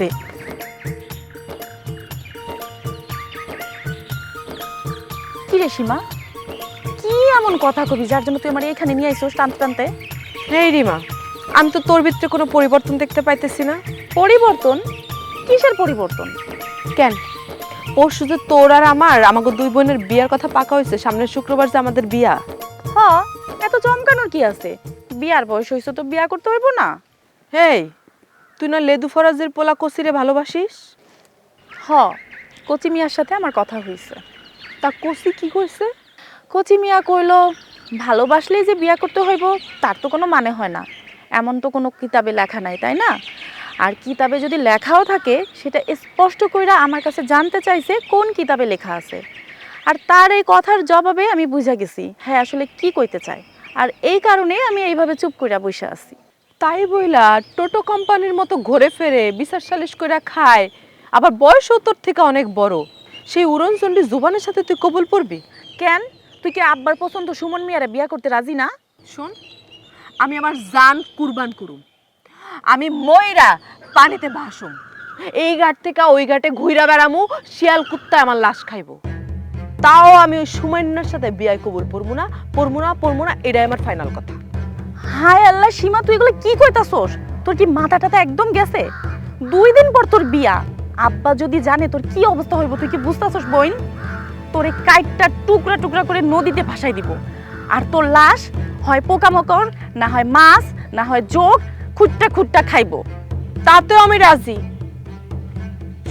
আছে। কি রে সীমা, কি এমন কথা কবি যার জন্য তুই আমার এখানে নিয়ে আইসোস টানতে টানতে? এই রিমা, আমি তো তোর ভিতরে কোনো পরিবর্তন দেখতে পাইতেছি না। পরিবর্তন? কিসের পরিবর্তন? কেন, পরশু যে তোর আর আমাকে দুই বোনের বিয়ার কথা পাকা হয়েছে, সামনের শুক্রবার যে আমাদের বিয়া। হ, এত চমকানোর কি আছে? বিয়ার বয়স হয়েছে তো বিয়া করতে হইব না? হেই, তুই না লেদু ফরাজের পোলা কসিরে ভালোবাসিস? হ, কচি মিয়ার সাথে আমার কথা হয়েছে। তা কসি কি কইছে? কচি মিয়া কইল, ভালোবাসলেই যে বিয়া করতে হইব তার তো কোনো মানে হয় না, এমন তো কোনো কিতাবে লেখা নাই, তাই না? আর কিতাবে যদি লেখাও থাকে সেটা স্পষ্ট কইরা আমার কাছে জানতে চাইছে কোন কিতাবে লেখা আছে। আর তার এই কথার জবাবে আমি বুঝা গেছি হ্যাঁ আসলে কি কইতে চায়, আর এই কারণে আমি এইভাবে চুপ কইরা বসে আছি। তাই বইলা টোটো কোম্পানির মতো ঘুরে ফেরে বিচার সালিশ কইরা খায়, আবার বয়স তোর থেকে অনেক বড়, সেই উড়নচণ্ডী জুবানের সাথে তুই কবুল পড়বি? কেন, তুই কি আব্বার পছন্দ সুমন মিয়ারে বিয়া করতে রাজি না? শোন, আমি আমার জান কুরবান করুম, আমি ময়রা পানিতে ভাসুম, এই ঘাট থেকে ওই ঘাটে ঘুইরা বেড়ামু, শিয়াল কুত্তায় আমার লাশ খাইবো, তাও আমি ওই সুমান্যার সাথে বিয়ায় কবুল পড়বো না, পড়বো না, এটাই আমার ফাইনাল কথা। হায় আল্লাহ সীমা, তুই এগুলো কি কইতাছস? তোর কি মাথাটা একদম গেছে? 2 দিন পর তোর বিয়া, আব্বা যদি জানে তোর কি অবস্থা হইব তুই কি বুঝতাছস বইন? তোরে কাইটটা টুকরা টুকরা করে নদীতে ভাসাই দিব, আর তোর লাশ হয় পোকামাকড়, না হয় মাছ, না হয় যোগ খুঁটটা খুঁটটা খাইবো। তাতেও আমি রাজি।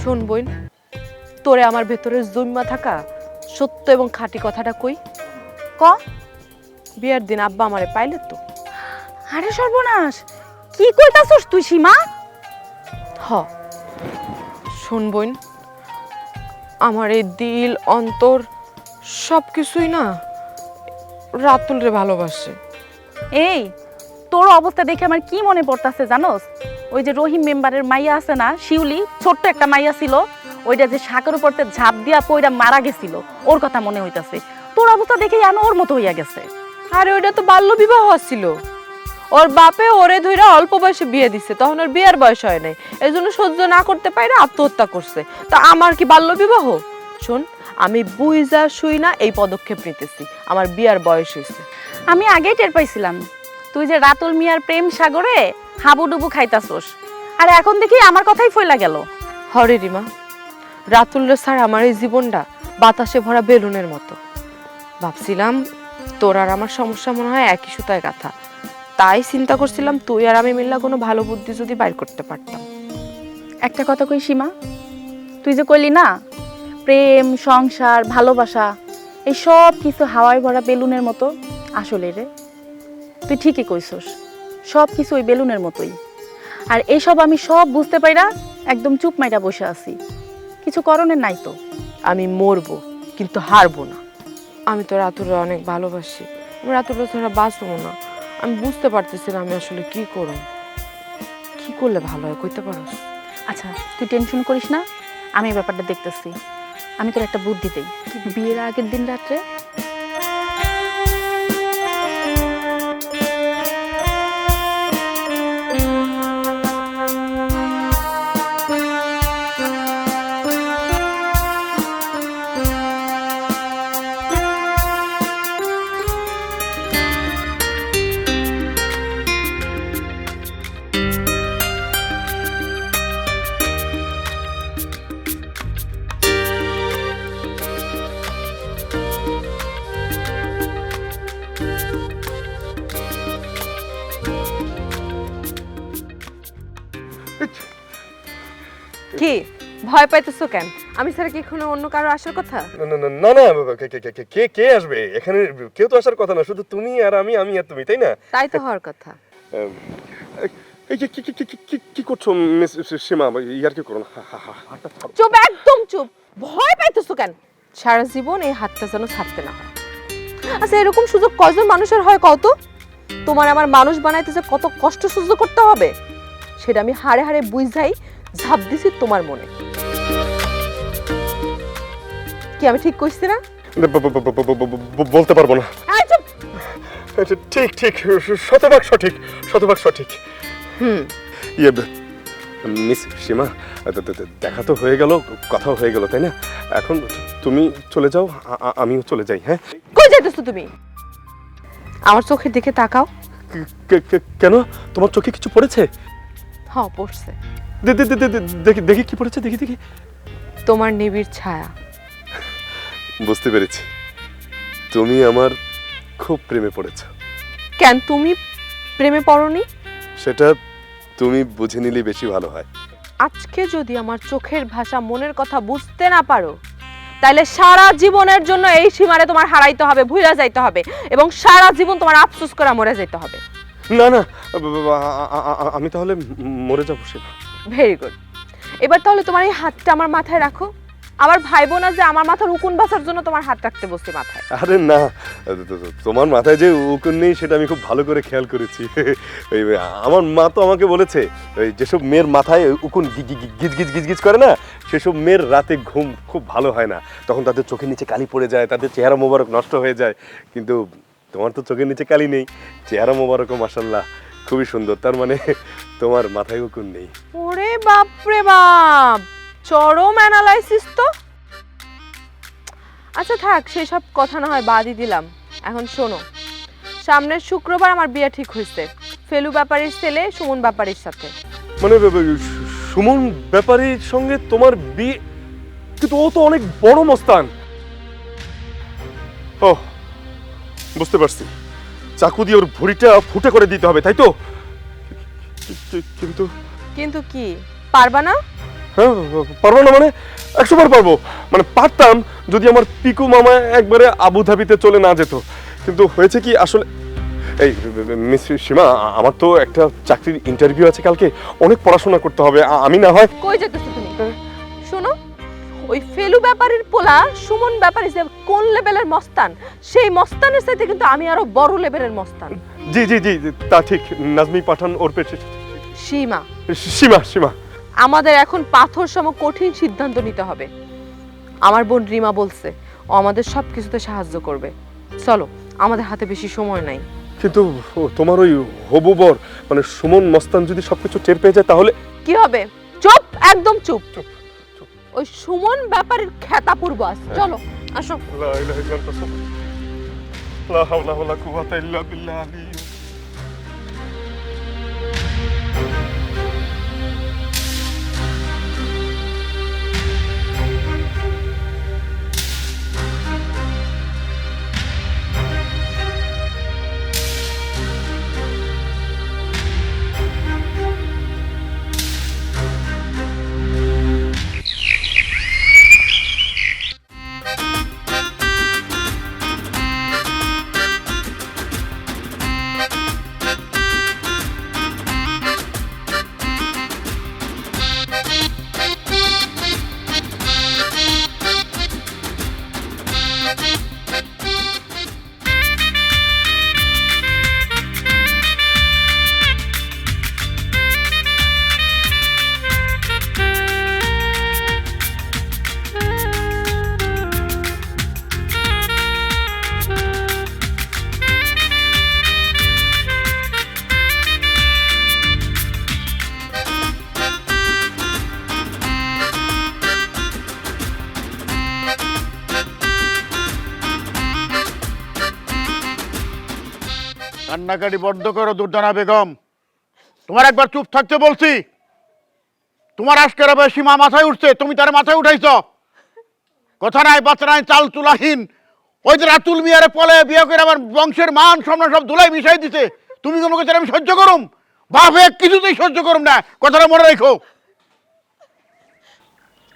শোন বোন, তোরে আমার ভেতরে জন্মা থাকা সত্য এবং খাঁটি কথাটা কই। ক। বিয়ের দিন আব্বা আমারে পাইলে তো। আরে সর্বনাশ, কি কইতাছস তুই সীমা? হ, শোন বোন, আমার এই দিল অন্তর সব কিছুই না রাতুল রে ভালোবাসে। এই, তোর অবস্থা দেখে আমার কি মনে পড়তাছে জানোস? ওই যে রহিম মেম্বারের মাইয়া আছে না, শিউলি, ছোট্ট একটা মাইয়া ছিল, ওইটা যে শাকের উপরতে ঝাঁপ দিয়া পইরা মারা গেছিল, ওর কথা মনে হইতাছে। তোর অবস্থা দেখে আমি ওর মতো হইয়া গেছে। আরে ওইটা তো বাল্য বিবাহ ছিল, ওর বাপে ওরে ধইরা অল্প বয়সে বিয়ে দিছে, তখন ওর বিয়ের বয়স হয় নাই, এই জন্য সহ্য না করতে পারে আত্মহত্যা করছে। তা আমার কি বাল্য বিবাহ? শোন, আমি বুইজা শুই না এই পদক্ষেপ নিতেছি, আমার বিয়ার বয়স হয়েছে। আমি আগেই টের পাইছিলাম তুই যে রাতুল মিয়ার প্রেম সাগরে হাবুডুবু খাইতাছস, আর এখন দেখি আমার কথাই ফইলা গেল। হরে রিমা, রাতুল স্যার আমার এই জীবনটা বাতাসে ভরা বেলুনের মতো। ভাবছিলাম তোর আর আমার সমস্যা মনে হয় একই সুতায় গাঁথা, তাই চিন্তা করছিলাম তুই আর আমি মিল্লা কোনো ভালো বুদ্ধি যদি বাইর করতে পারতাম। একটা কথা কই সীমা, তুই যে কইলি না প্রেম সংসার ভালোবাসা এই সব কিছু হাওয়ায় ভরা বেলুনের মতো, আসলে রে তুই ঠিকই কইছস, সব কিছু ওই বেলুনের মতোই। আর এইসব আমি সব বুঝতে পাইরা একদম চুপ মাইরা বসে আছি, কিছু করণের নাই তো। আমি মরবো কিন্তু হারবো না। আমি তো রাতুরে অনেক ভালোবাসি, আমি রাতুরে ছাড়া বাঁচবো না। আমি বুঝতে পারতেছি না আমি আসলে কি করব, কি করলে ভালো হয়, কইতে পারোস? আচ্ছা তুই টেনশন করিস না, আমি এই ব্যাপারটা দেখতেছি। আমি তোর একটা বুদ্ধি দেই, বিয়ের আগের দিন রাত্রে কি ভয় পাইতেছো কেন? আমি ছাড়া কি এখানে অন্য কারো আসার কথা? না না না, কে কে আসবে এখানে? কেউ তো আসার কথা না, শুধু তুমি আর আমি, আমি আর তুমি, তাই না? তাই তো হওয়ার কথা। এই যে কি করছো মিস সীমা? ইয়ার কি করো না, চুপ, একদম চুপ। ভয় পাইতেছো কেন? সারা জীবন এই হাতটা যেন ছাড়তে না হয়। আচ্ছা এরকম সুযোগ কয়জন মানুষের হয় কত? তোমার আমার মানুষ বানাইতে যে কত কষ্ট সহ্য করতে হবে সেটা আমি হাড়ে হাড়ে বুঝাই ঝাঁপ দিছি তোমার মনে। কি আমি ঠিক কইছি না? বলতে পারবো না। ঠিক ঠিক, শতভাগ সঠিক, শতভাগ সঠিক। হুম, মিস সীমা, দেখা তো হয়ে গেল, কথাও হয়ে গেল, তাই না? এখন তুমি চলে যাও, আমিও চলে যাই। হ্যাঁ, কই যাইতেছো তুমি? আমার চোখের দিকে তাকাও। কেন, তোমার চোখে কিছু পড়েছে? হ্যাঁ, পড়ছে। দেখি দেখি কি পড়েছে, দেখি দেখি। তোমার নিবিড় ছায়া। বুঝতে পেরেছি, তুমি আমার খুব প্রেমে পড়েছো। কেন, তুমি প্রেমে পড়নি? সেটা তুমি বুঝে নিলে বেশি ভালো হয়। আজকে যদি আমার চোখের ভাষা, মনের কথা বুঝতে না পারো, তাহলে সারা জীবনের জন্য এই সীমারে তোমার হারাইতে হবে, ভুলে যাইতে হবে, এবং সারা জীবন তোমার আফসোস করে মরে যেতে হবে। না না, আমি তাহলে মরে যাবো সীমা। Very good. এবার তাহলে তোমার এই হাতটা আমার মাথায় রাখো। আবার ভাইবো না যে আমার মাথার উকুন বাঁচার জন্য তোমার হাত রাখতে বসছি মাথায়। আরে না, তোমার মাথায় যে উকুন নেই সেটা আমি খুব ভালো করে খেয়াল করেছি। আমার মা তো আমাকে বলেছে, যেসব মেয়ের মাথায় উকুন গিজ গিজ গিজ গিজ করে না, সেসব মেয়ের রাতে ঘুম খুব ভালো হয় না, তখন তাদের চোখের নিচে কালি পড়ে যায়, তাদের চেহারা মোবারক নষ্ট হয়ে যায়। কিন্তু তোমার তো চোখের নিচে কালি নেই, চেহারা মোবারকও মাশাআল্লাহ খুবই সুন্দর, তার মানে তোমার মাথায় উকুন নেই। ওরে বাপ রে বাপ, চরম অ্যানালাইসিস তো। আচ্ছা থাক, সেই সব কথা না হয় বাদই দিলাম। এখন শোনো, সামনের শুক্রবার আমার বিয়ে ঠিক হয়েছে, ফেলু ব্যাপারীর ছেলে সুমন ব্যাপারীর সাথে। মানে সুমন ব্যাপারীর সঙ্গে তোমার বিয়ে? কিন্তু ও তো অনেক বড় মস্তান। ও, বুঝতে পারছি, চাকু দিয়ে ওর ভুঁড়িটা ফুটে করে দিতে হবে, তাই তো? কিন্তু কিন্তু কি, পারবা না? হ্যাঁ, পারবো না মানে 100 বার পারবো। মানে পারতাম যদি আমার পিকু মামা একবারে আবুধাবিতে চলে না যেত। কিন্তু হয়েছে কি, আসলে এই মিস সীমা, আমার তো একটা চাকরির ইন্টারভিউ আছে কালকে, অনেক পড়াশোনা করতে হবে। আমি না হয় কই যেতেছো তুমি? শোনো, ওই ফেলু ব্যাপারীর পোলা সুমন ব্যাপারী যে কোন লেভেলের মস্তান, সেই মস্তানের সাথে কিন্তু আমি আরো বড় লেভেলের মস্তান। জি জি জি, তা ঠিক। নাজমি পাঠান ওর পেছে সীমা। সীমা সীমা আমাদের এখন পাথর সম কঠিন সিদ্ধান্ত নিতে হবে। আমার বোন রিমা বলছে ও আমাদের সব কিছুতে সাহায্য করবে। চলো, আমাদের হাতে বেশি সময় নাই। কিন্তু তোমার ওই হবু বর মানে সুমন মস্তান যদি সবকিছু টের পেয়ে যায় তাহলে কি হবে? চুপ, একদম চুপ। ওই সুমন ব্যাপারীর খেতা পূর্ব আছে। চলো, আসো। লা ইলাহা ইল্লাল্লাহ, লা হাওলা ওয়ালা কুওয়াতা ইল্লা বিল্লাহ। কান্নাকাটি বন্ধ করো দুর্দানা বেগম। তোমার একবার চুপ থাকতে বলছি। তোমার আজকের আবার সীমা মাথায় উঠছে, তুমি তার মাথায় উঠাইছ। কথা নাই বাচ্চা নাই, চাল চুলাহীন। ওই যে রাতুল মিয়ারে পলে বিয়ে করে আমার বংশের মান সম্মান সব ধুলাই মিশাই দিতে। তুমি কোনো কথা আমি সহ্য করুম? বাপে কিছুতেই সহ্য করুম না, কথাটা মনে রেখো।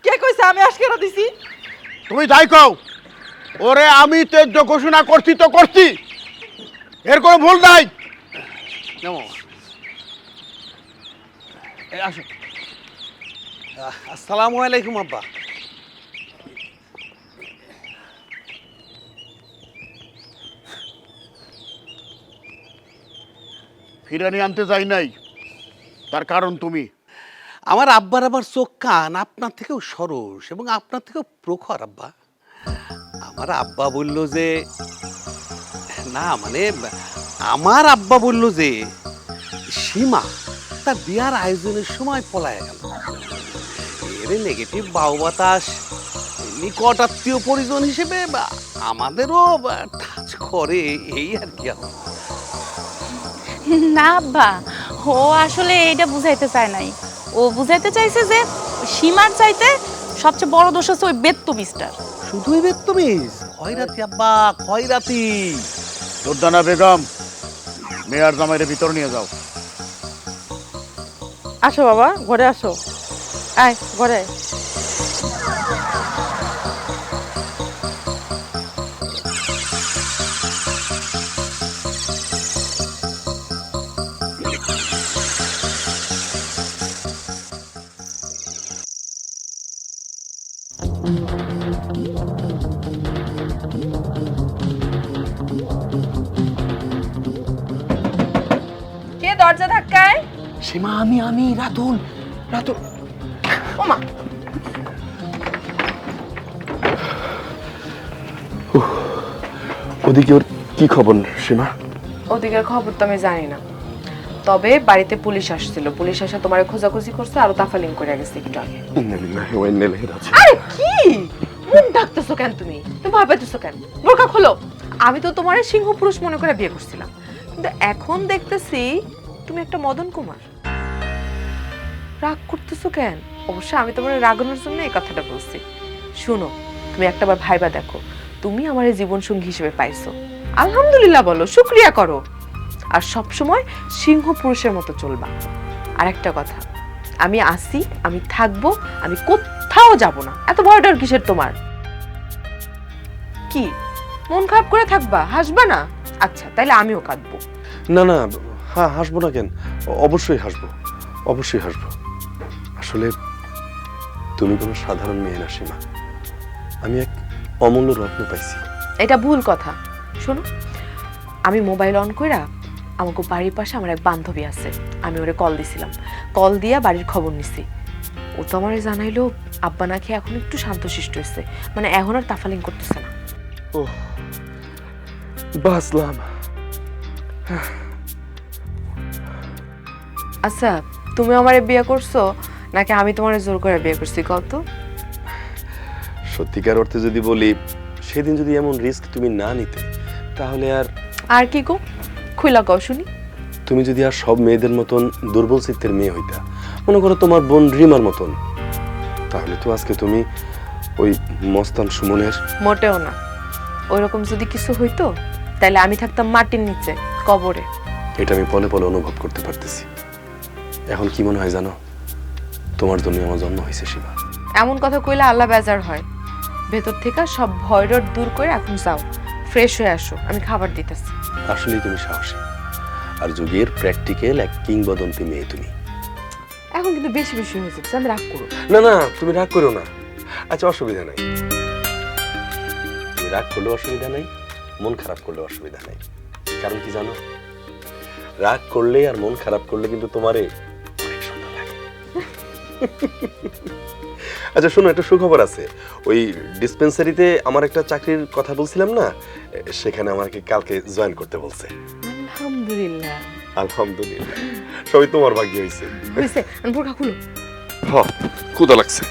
কে কইছে আমি আজকেরা দিছি? তুমি যাই কও, ওরে আমি তেজ্য ঘোষণা করছি তো করছি, এর কোনো ভুল নাই। আসো। আসসালামু আলাইকুম আব্বা। ফিরানি আনতে যাই নাই, তার কারণ তুমি। আমার আব্বার আবার চোখ কান আপনার থেকেও সরস এবং আপনার থেকেও প্রখর আব্বা। আমার আব্বা বলল যে, না মানে আমার আব্বা বলল যে সীমা তার বিয়ার আয়োজনের সময় পলায় গেল। এর নেগেটিভ বাউ বাতাস নিকট আত্মীয় পরিজন হিসেবে আমাদেরও টাচ করে, এই আর কি। না আব্বা, ও আসলে এইটা বুঝাইতে চায় নাই। ও বুঝাইতে চাইছে যে সীমার চাইতে সবচেয়ে বড় দোষ হচ্ছে ওই বেত্তবিসটার। শুধুই বেত্তমিজ? খয়রাতি আব্বা, খয়রাতি। দুর্দানা বেগম, মেয়ার জামাইরে ভিতর নিয়ে যাও। আসো বাবা, ঘরে আসো। আয় ঘরে আয়। কে দরজা ধাক্কায়? সীমা, আমি রাতুল। ওমা, ওদিকে ওর কি খবর সীমা? ওদিকের খবর তো আমি জানি না, তবে বাড়িতে পুলিশ আসছিল। পুলিশ এসে তোমার খোঁজাখুঁজি করছে আর তাফালিং করে গেছে একটু আগে। আরে কি মুখ ডাকতেছো কেন তুমি? তুমি ভয় পাইতেছো কেন? বোরকা খোলো। আমি তো তোমার সিংহ পুরুষ মনে করে বিয়ে করছিলাম, কিন্তু এখন দেখতেছি তুমি একটা মদন কুমার। রাগ করতেছো কেন? অবশ্য আমি তোমার রাগানোর জন্য এই কথাটা বলছি। শুনো, তুমি একটাবার ভাইবা দেখো, তুমি আমার জীবন সঙ্গী হিসেবে পাইছো। আলহামদুলিল্লাহ বলো, শুকরিয়া করো, আর সব সময় সিংহ পুরুষের মতো চলবা। আর একটা কথা, আমি আসি, আমি থাকবো, আমি কোথাও যাব না। এত ভয় ডর কিসের তোমার? কি মন খারাপ করে থাকবা, হাসবা না? আচ্ছা, তাইলে আমিও কাঁদবো। না না, হ্যাঁ হাসবো না কেন, অবশ্যই হাসবো, অবশ্যই হাসবো। আসলে তুমি কোনো সাধারণ মেয়ে না সীমা, আমি এক অমূল্য রত্ন পাইছি। এটা ভুল কথা। শোনো, আমি মোবাইল অন কইরা আমাকে বাড়ির পাশে আমার এক বান্ধবী আছে, আমি ওরে কল দিছিলাম। কল দিয়া বাড়ির খবর নিছি। ও তো আমারে জানাইলো আব্বা নাকি এখন একটু শান্তশিষ্ট হয়েছে, মানে এখন আর তাফালিং করতেছে না। ও বাসলাম। আচ্ছা, তুমি আমারে বিয়ে করছো নাকি আমি তোমারে জোর করে বিয়ে করছি কত? সত্যিকার অর্থে যদি বলি, সেদিন যদি এমন রিস্ক তুমি না নিতে, তাহলে আর কি গো, খুইলা কও শুনি। তুমি যদি আর সব মেয়েদের মতন দুর্বল চিত্তের মেয়ে হইতা, মনে করো তোমার বোন রিমার মতন, তাহলে তো আজকে তুমি ওই মস্তান সুমনের। মোটেও না। ওইরকম যদি কিছু হইতো তাহলে আমি থাকতাম মাটির নিচে, কবরে। এটা আমি পলে পলে অনুভব করতে পারতেছি। এখন কি মনে হয় জানো, তোমার জন্য আমার জন্ম হয়েছে সীমা। এমন কথা কইলে আল্লাহ বেজার হয়। ভেতর থেকে সব ভয় ডর দূর করে এখন যাও, ফ্রেশ হয়ে আসো, আমি খাবার দিতেছি। আসলেই তুমি সাহসী আর যুগের প্র্যাকটিক্যাল এক কিংবদন্তি মেয়ে তুমি। এখন কিন্তু বেশি বেশি হয়েছে, আমি রাগ করো। না না, তুমি রাগ করো না। আচ্ছা, অসুবিধা নাই, তুমি রাগ করলেও অসুবিধা নাই, মন খারাপ করলেও অসুবিধা নাই। কারণ কি জানো, রাগ করলে আর মন খারাপ করলে কিন্তু তোমারে অনেক সুন্দর লাগে। আচ্ছা শোনো, একটা সুখবর আছে। ওই ডিসপেন্সারিতে আমার একটা চাকরির কথা বলছিলাম না, সেখানে আমাকে কালকে জয়েন করতে বলছে। আলহামদুলিল্লাহ। আলহামদুলিল্লাহ, সবই তোমার ভাগ্য হয়েছে। হয়েছে, বোরকা খুলো। হ্যাঁ, ক্ষুধা লাগছে।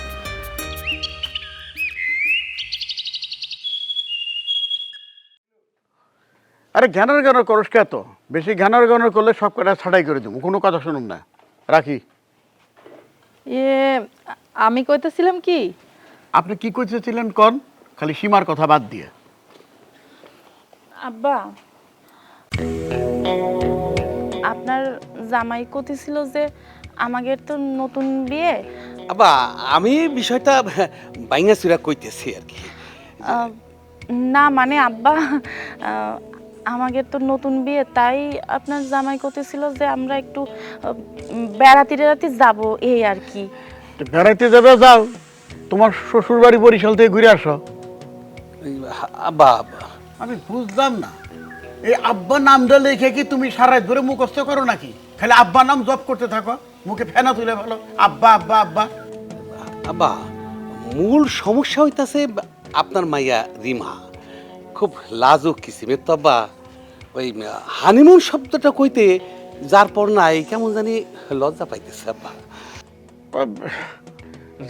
আরে জ্ঞানের জ্ঞানের করস কে? তো বেশি জ্ঞানের জ্ঞানের করলে সব কটা ছাড়াই করে দেবো, কোনো কথা শুনুন না। রাখি। আমি কইতেছিলাম কি, আপনি কি করতেছিলেন কন, খালি সীমার কথা বাদ দিয়ে। আব্বা, আপনার জামাই কইতেছিল যে আমাদের তো নতুন বিয়ে। আব্বা, আমি বিষয়টা বাইঙ্গা চুরা কইতেছি আর কি। আহ, না মানে আব্বা, আমাদের তো নতুন বিয়ে, তাই আপনার জামাই কইতেছিল যে আমরা একটু বেড়াতে টেড়াতে যাব, এই আর কি। তো বেড়াইতে যাবে, যাও, তোমার শ্বশুর বাড়ি বরিশাল থেকে ঘুরে আসো। আব্বা, আমি বুঝলাম না, এই আব্বা নামটা লিখে কি তুমি সারাই ধরে মুখস্থ করো নাকি? খালি আব্বা নাম জপ করতে থাকো, মুখে ফেনা তুলে ভালো আব্বা আব্বা আব্বা। আব্বা, মূল সমস্যা হইতাছে আপনার মাইয়া রিমা খুব লাজুক কিসিমের। তো আব্বা, ওই হানিমুন শব্দটা কইতে যার পর নাই কেমন জানি লজ্জা পাইতেছে আব্বা।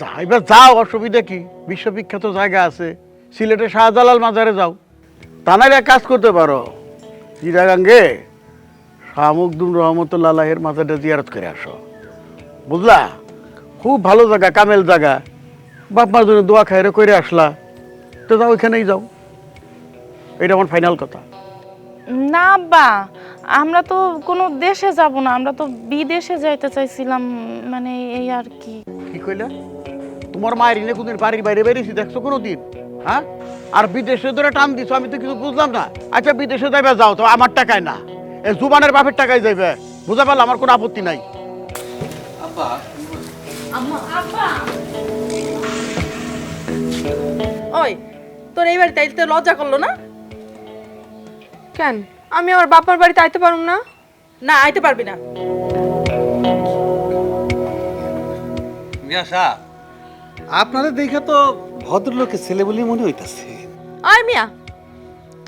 যাইবা যাও, অসুবিধা কি? বিশ্ববিখ্যাত জায়গা আছে, সিলেটে শাহজালাল মাজারে যাও। তা নাহলে এক কাজ করতে পারো, চিটাগাঙ্গে শাহ মখদুম রহমতুল্লাহ আলাইহির মাজারটা জিয়ারত করে আসো, বুঝলা? খুব ভালো জায়গা, কামেল জায়গা। বাপ মার জন্য দোয়া খাইরে করে আসলা, তো যাও ওইখানেই যাও। এটা আমার ফাইনাল কথা। না আব্বা, আমরা তো কোনো দেশে যাব না, আমরা তো বিদেশে যাইতে চাইছিলাম, মানে এই আর কি। কি কইলা? তোমার মায়ের ইনে কোনদিন বাড়ির বাইরে বেরিয়েছি দেখছো কোনোদিন? হ্যাঁ? আর বিদেশে ধরে টান দিছো, আমি তো কিছু বুঝলাম না। আচ্ছা বিদেশে যাইবে যাও, তো আমার টাকায় না, এই জুবানের বাপের টাকায় যাইবে, বুঝা পারলাম, আমার কোনো আপত্তি নাই। আব্বা ওই তোর এই বাড়িতে আইতে লজ্জা করলো না? কেন আমি আমার বাবার বাড়িতে আইতে পারুম না? না, আইতে পারবি না। মিয়া সাহেব, আপনাদের দেখে তো ভদ্রলোকের ছেলে বলে মনে হইতাছে। আয় মিয়া,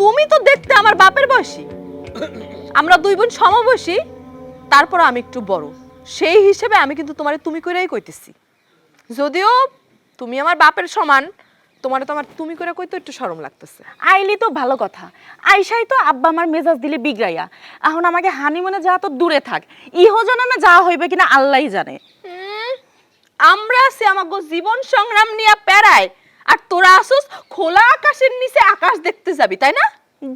তুমি তো দেখতে আমার বাপের বয়সী, আমরা দুই বোন সমবয়সী, তারপর আমি একটু বড়, সেই হিসেবে আমি কিন্তু তোমারে তুমি কইরাই কইতেছি। যদিও তুমি আমার বাপের সমান, তোমারে তো আমার তুমি করে কইতে একটু শরম লাগতেছে। আইলি তো ভালো কথা, আইসাই তো আব্বা আমার মেজাজ দিলে বিগড়াইয়া। এখন আমাকে হানিমুনে যাওয়া তো দূরে থাক, ইহজনমে যাওয়া হইবে কিনা আল্লাহই জানে। আমরা আছি আমাগো জীবন সংগ্রাম নিয়ে প্যারায়, আর তোরা আসুস খোলা আকাশের নিচে আকাশ দেখতে যাবি, তাই না?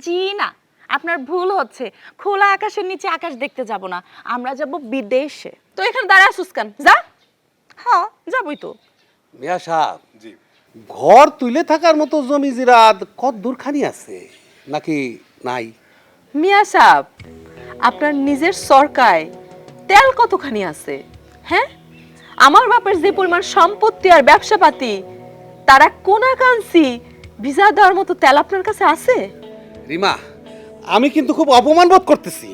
জি না, আপনার ভুল হচ্ছে। খোলা আকাশের নিচে আকাশ দেখতে যাব না, আমরা যাব বিদেশে। তো এখানে দাঁড়া আসুস কেন? যা। হ্যাঁ যাবই তো। মিয়া সাহেব, ঘর তুলে থাকার মতো জমি জিরাত কত দূরখানি আছে নাকি নাই? মিয়া সাহেব, আপনার নিজের সরকায় তেল কতখানি আছে? হ্যাঁ, আমার বাপের যে পরিমাণ সম্পত্তি আর ব্যবসাপাতি, তারা কোনাকাঞ্চি ভিসা দেওয়ার মতো তেল আপনার কাছে আছে? রিমা, আমি কিন্তু খুব অপমান বোধ করতেছি।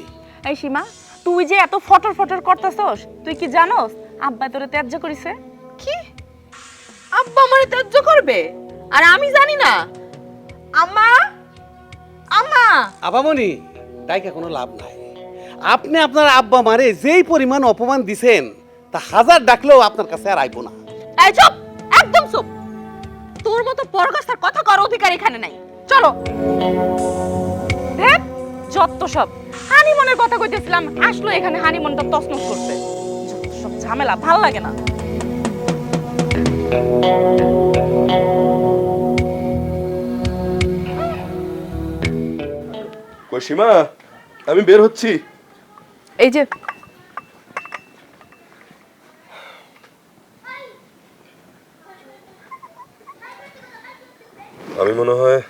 এই সীমা, তুই যে এত ফটর ফটর করতেছস, তুই কি জানোস আব্বা তোরে ত্যায্য করিছে? কি? আব্বা আমারে ত্যায্য করবে আর আমি জানি না? আম্মা, আম্মা। আবামনি, তাইকে কোনো লাভ নাই। আপনি আপনার আব্বা মারে যেই পরিমাণ অপমান দিছেন, তা হাজার ডাকলেও আপনার কাছে আর আইবো না। এই চুপ, একদম চুপ। তোর মতো পরগাছার কথা করার অধিকার এখানে নাই। চলো। দেখ যত সব হানিমনের কথা কইতেছিলাম, আসলো এখানে হানিমনটা তছনছ করতে। যত সব ঝামেলা, ভাল লাগে না। কই সীমা, আমি বের হচ্ছি। এই যে আমি মনে হয়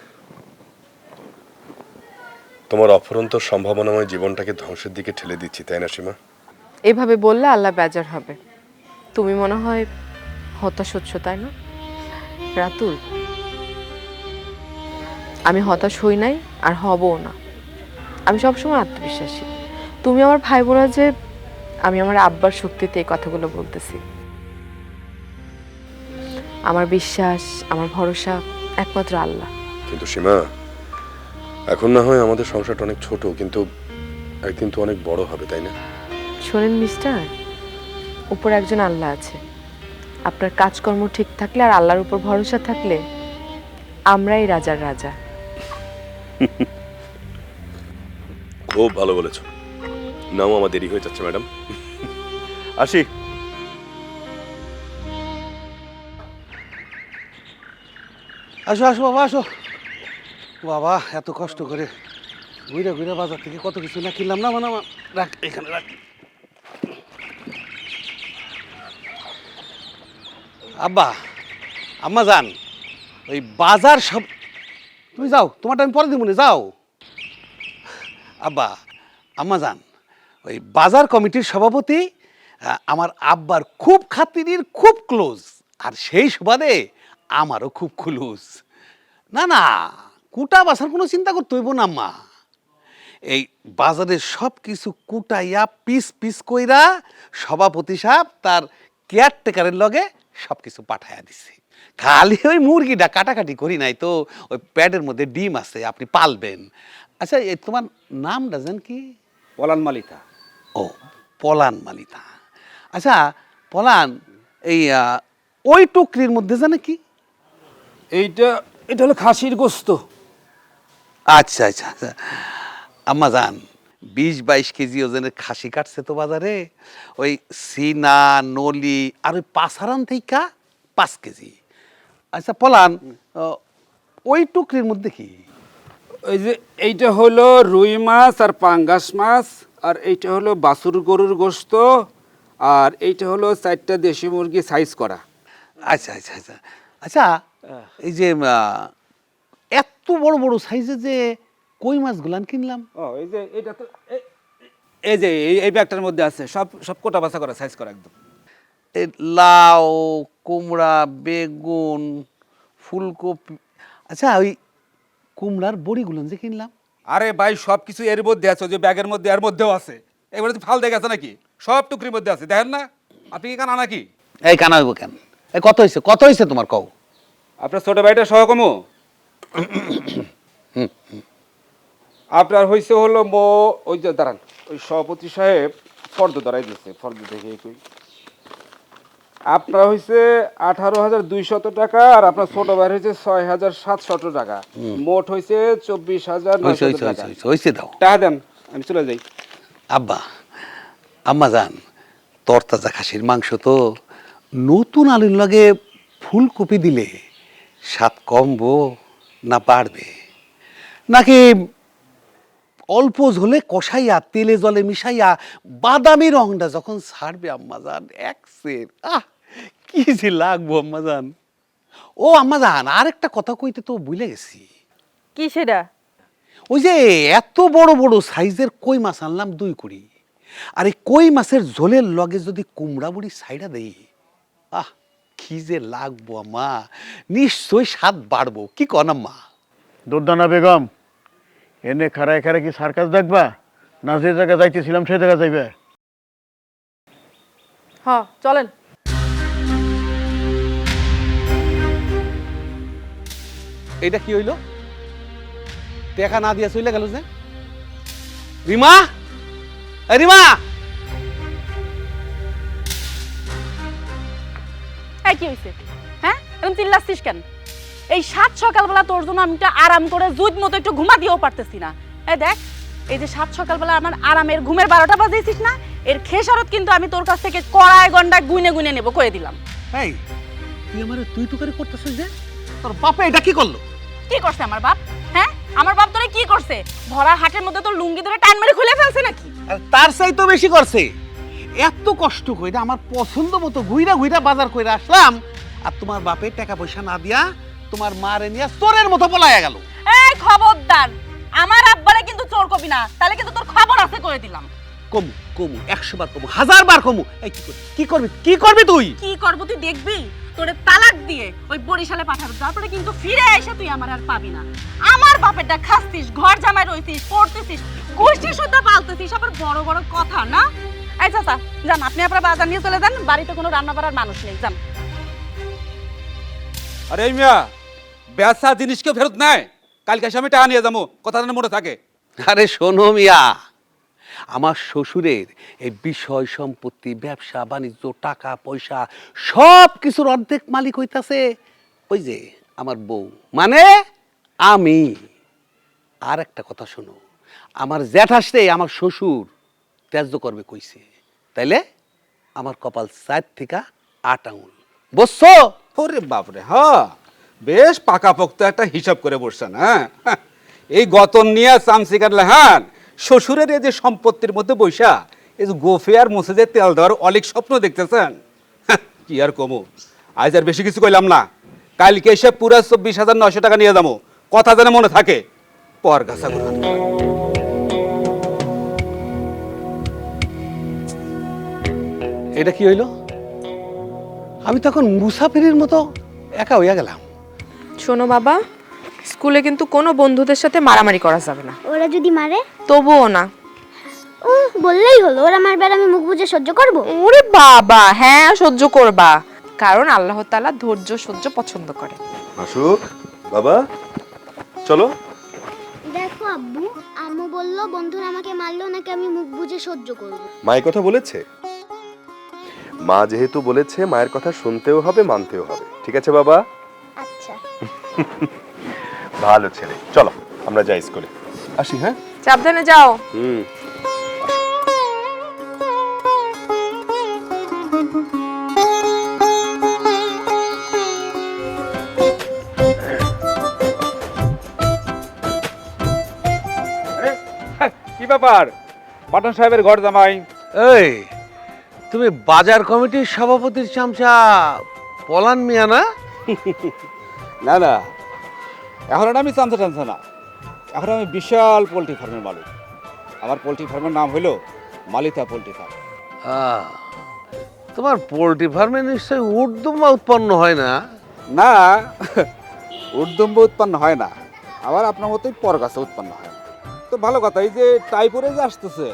তোমার অফুরন্ত সম্ভাবনাময় জীবনটাকে ধ্বংসের দিকে ঠেলে দিচ্ছি, তাই না সীমা? এভাবে বললে আল্লাহ বেজার হবে। তুমি মনে হয় হতাশ হচ্ছ, তাই না? রাতুল, আমি হতাশ হই নাই আর হবও না। আমি সবসময় আত্মবিশ্বাসী। তুমি আমার ভাই বোনা যে আমি আমার আব্বার শক্তিতে এই কথাগুলো বলতেছি। আমার বিশ্বাস, আমার ভরসা একমাত্র আল্লাহ। কিন্তু সীমা, এখন না হয় আমাদের সংসারটা অনেক ছোট, কিন্তু একদিন তো অনেক বড় হবে, তাই না? শোনেন মিস্টার, উপর একজন আল্লাহ আছে। আপনার কাজকর্ম ঠিক থাকলে আর আল্লাহর উপর ভরসা থাকলে আমরাই রাজার রাজা। খুব ভালো বলেছ। নাও, আমার দেরি হয়ে যাচ্ছে ম্যাডাম, আসি। আসো আসো বাবা, আসো বাবা। এত কষ্ট করে ঘুরে ঘুরে বাজার থেকে কত কিছু না কিনলাম না, মানে রাখ এখানে রাখ। আব্বা, আম্মা যান, ওই বাজার সব তুমি যাও, তোমারটা আমি পরে দিব না, যাও। আব্বা, আম্মা যান, ওই বাজার কমিটির সভাপতি আমার আব্বার খুব খাতিরের, খুব ক্লোজ, আর সেই সুবাদে আমারও খুব ক্লোজ। না না, কুটা বাছার কোনো চিন্তা করতে হইব না আম্মা। এই বাজারের সব কিছু কুটাইয়া পিস পিস কইরা সভাপতি সাহেব তার কেয়ারটেকারের লগে সব কিছু পাঠাইয়া দিছে। খালি ওই মুরগিটা কাটাকাটি করি নাই তো, ওই প্যাডের মধ্যে ডিম আছে, আপনি পালবেন। আচ্ছা, এই তোমার নামটা জান কি? পলান মালিতা। ও পলান মালিতা। আচ্ছা পলান, এই ওই টুকরির মধ্যে জানে কি? এটা হলো খাসির গোস্ত। আচ্ছা আচ্ছা আচ্ছা, আম্মা জান 20-22 কেজি ওজনের খাসি কাটছে তো বাজারে, ওই সিনা নলি আর ওই পাসারান থেকে 5 কেজি। আচ্ছা পলান, ওই টুকরির মধ্যে কি? ওই যে এইটা হলো রুই মাছ আর পাঙ্গাস মাছ, আর এইটা হলো বাছুর গরুর গোস্ত, আর এইটা হলো 4টা দেশি মুরগি সাইজ করা। আচ্ছা আচ্ছা আচ্ছা আচ্ছা, এই যে এত বড় বড় সাইজে যে কই মাছ গুলান কিনলাম, ও এই যে এটা তো এই যে এই ব্যাগটার মধ্যে আছে, সব সব কোটা বাছা করা, সাইজ করা একদম। এই লাউ, কুমড়া, বেগুন, ফুলকপি, আচ্ছা ওই কুমড়ার বড়িগুলো যে কিনলাম, আরে ভাই সব কিছু এর মধ্যে আছে, ওই যে ব্যাগের মধ্যে এর মধ্যেও আছে। এবারে তো ফাল দেখে আছে নাকি, সব টুকরির মধ্যে আছে, দেখেন না? আপনি কি কানা নাকি? এই কানা হইব কেন? এই কত হয়েছে, কত হয়েছে তোমার কও? আপনার ছোট ভাইটা সহ কমো আপনার হয়েছে হলো ওই যে দাঁড়ান, ওই সভাপতি সাহেব ফর্দ ধরাই দিচ্ছে, ফর্দ দেখে কই আপনার হয়েছে 18,200 টাকা, আর আপনার ছোট ভাই হয়েছে 6,700 টাকা, মোট হয়েছে 24,900 টাকা। হয়েছে দাও টাকা দেন, আমি চলে যাই। আব্বা আম্মা জান, তরতাজা খাসির মাংস তো, নতুন আলুর লগে ফুলকপি দিলে স্বাদ কমবো না বাড়বে, নাকি অল্প ঝোলে কষাইয়া তেলে জলে মিশাইয়া বাদামি রংটা যখন ছাড়বে আম্মা জান এক সের, কি যে লাগবো আম্মা জান। ও আম্মা জান, আর একটা কথা কইতে তো ভুলে গেছি। কি সেটা? ওই যে এত বড় বড় সাইজের কই মাছ আনলাম 2 কুড়ি, আর এই কই মাছের ঝোলের লগে যদি কুমড়া বুড়ি সাইডা দেই, কি যে লাগবো আম্মা, নিশ্চয়ই স্বাদ বাড়বো, কি কন আম্মা? দুর্দানা বেগম, এনে খারায় খারায় কি সার্কাস দেখবা, না যে জায়গায় যাইতেছিলাম সেই জায়গায় যাইবে? হ্যাঁ চলেন। এটা কি হইলো? টাকা না দিয়া চলে গেল যে। রিমা, এই রিমা, এই কি হয়েছে? হ্যাঁ এরকম চিল্লাচ্ছিস কেন? এই 7 সকালবেলা তোর জন্য আমি একটা আরাম করে জুত মতো একটু ঘুমা দিয়েও পারতেছি না। এই দেখ, এই যে 7 সকালবেলা আমার আরামের ঘুমের 12টা বাজিয়েছিস না, এর খেসারত কিন্তু আমি তোর কাছ থেকে কড়ায় গন্ডা গুনে গুনে নেব, কয়ে দিলাম। এই তুই আমারে তুই তো করে করতেছিস যে, তোর বাপে এটা কি করলো? কি করছে আমার বাপ? হ্যাঁ আমার বাপ তোরে কি করছে? ভরা হাটের মধ্যে তোর লুঙ্গি ধরে টান মেরে খুলে ফেলছে নাকি? আর তার চাই তো বেশি করছে। এত কষ্ট কইরা আমার পছন্দ মতো ঘুইরা ঘুইরা বাজার কইরা আসলাম, আর তোমার বাপের টাকা পয়সা না দিয়া তোমার মারে নিয়া চোরের মতো পলাইয়া গেল। এই খবরদার, আমার আব্বারে কিন্তু চোর কবি না, তাহলে কিন্তু তোর খবর আছে করে দিলাম। কমু কমু 100 বার কমু, 1000 বার কমু। এই কি করবি, কি করবি তুই? কি করব তুই দেখবি? তোরে তালাক দিয়ে ওই বরিশালে পাঠাবো, তারপরে কিন্তু ফিরে এসে তুই আমার আর পাবি না। আমার বাপেরটা খাচ্ছিস, ঘর জামাই রইছিস, পড়তেছিস, গোষ্ঠী শুদ্ধ পালতেছিস, আবার বড় বড় কথা না। এই চাচা যান, আপনি আপনার বাজার নিয়ে চলে যান, বাড়িতে কোনো রান্না বাড়ার মানুষ নেই, যান। আরে এই মিয়া, বেচা জিনিস কেউ ফেরত নাই, কালকে এসে আমি টাকা নিয়ে যাবো, কথা যেন মনে থাকে। আরে শোনো মিয়া, আমার শ্বশুরের এই বিষয় সম্পত্তি, ব্যবসা বাণিজ্য, টাকা পয়সা সব কিছুর অর্ধেক মালিক হইতাছে ওই যে আমার বউ, মানে আমি। আর একটা কথা শোনো, আমার জ্যাঠ আসলে আমার শ্বশুর ত্যায্য করবে কইছে, তাইলে আমার কপাল 4 থেকে 8 আঙুল, বুঝছো? ওরে বাপরে, হ্যাঁ বেশ পাকাপোক্ত একটা হিসাব করে বসছেন। হ্যাঁ এই গতন নিয়ে চামচি কাটলে, হ্যাঁ শ্বশুরের এই যে সম্পত্তির মধ্যে বৈশা এই যে গোফে আর মুছে যে তেল দেওয়ার অনেক স্বপ্ন দেখতেছেন, কি আর কমু। আজ আর বেশি কিছু কইলাম না, কালকে এসে পুরা 24,900 টাকা নিয়ে যাবো, কথা যেন মনে থাকে। পর গাছা গুলো এটা কি হইলো? আমি তখন মুসাফিরের মতো একা হইয়া গেলাম। শোনো বাবা, স্কুলে কিন্তু কোনো বন্ধুদের সাথে মারামারি করা যাবে না। ওরা যদি মারে? তবুও না। বললেই হলো, ওরা মারবে আর আমি মুখ বুজে সহ্য করব? ওরে বাবা, হ্যাঁ সহ্য করবা, কারণ আল্লাহ তাআলা ধৈর্য সহ্য পছন্দ করে। আসুক বাবা, চলো। দেখো আব্বু, আম্মু বললো বন্ধুরা আমাকে মারলো নাকি আমি মুখ বুজে সহ্য করব। মায়ের কথা বলেছে? মা যেহেতু বলেছে মায়ের কথা শুনতেও হবে, মানতেও হবে। ঠিক আছে বাবা? আচ্ছা। ভালো ছেলে, চলো আমরা যাই স্কুলে। আসি, হ্যাঁ? সাবধানে যাও। হুম। কি ব্যাপার, পাঠান সাহেবের ঘর জামাই? এই তুমি বাজার কমিটির সভাপতির চামচা পলান মিয়া না? না না, এখন আর আমি চামচা টামচা না, এখন আমি বিশাল পোলট্রি ফার্মের মালিক। আমার পোলট্রি ফার্মের নাম হলো মালিতা পোলট্রি ফার্ম। তোমার পোলট্রি ফার্মে নিশ্চয়ই উর্দুমা উৎপন্ন হয় না? না, উর্দম্ব উৎপন্ন হয় না, আবার আপনার মতোই পরগাছা উৎপন্ন হয় না। তো ভালো কথা, এই যে টাই পরে যে আসতেছে,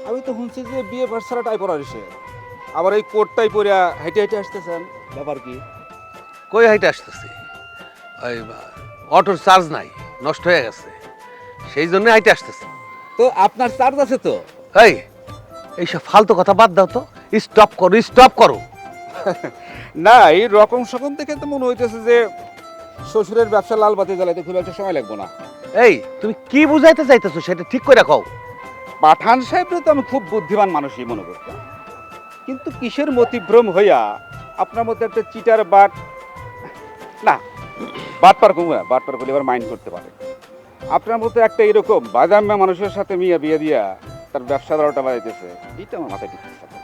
আমি তো শুনছি যে বিয়ে পাশ ছাড়া টাই পরা আসে, আবার এই কোটটাই পরে হেঁটে হেঁটে আসতেছেন, ব্যাপার কি? কই হাইটে আসতেছি, ওই অটোর চার্জ নাই, নষ্ট হয়ে গেছে, সেই জন্য হাইটে আসতেছি। তো আপনার চার্জ আছে তো? এই এইসব ফালতু কথা বাদ দাও তো, স্টপ করো, স্টপ করো। না, এই রকম সকম দেখে তো মনে হইতেছে যে শ্বশুরের ব্যবসা লাল বাতি জ্বালাইতে খুব একটা সময় লাগবে না। এই তুমি কি বুঝাইতে চাইতেছো সেটা ঠিক করে কও। পাঠান সাহেবরে তো আমি খুব বুদ্ধিমান মানুষই মনে করতাম, কিন্তু কিসের মতিভ্রম হইয়া আপনার মধ্যে একটা চিটার বাট, না বাট পার করবো না, বাট পার করলে এবার মাইন্ড করতে পারে, আপনার মধ্যে একটা এরকম বাদাম্যা মানুষের সাথে মিয়া বিয়ে দিয়া তার ব্যবসা বারোটা বাড়াইতেছে, এইটা আমার মাথায় ঢুকতেছে না।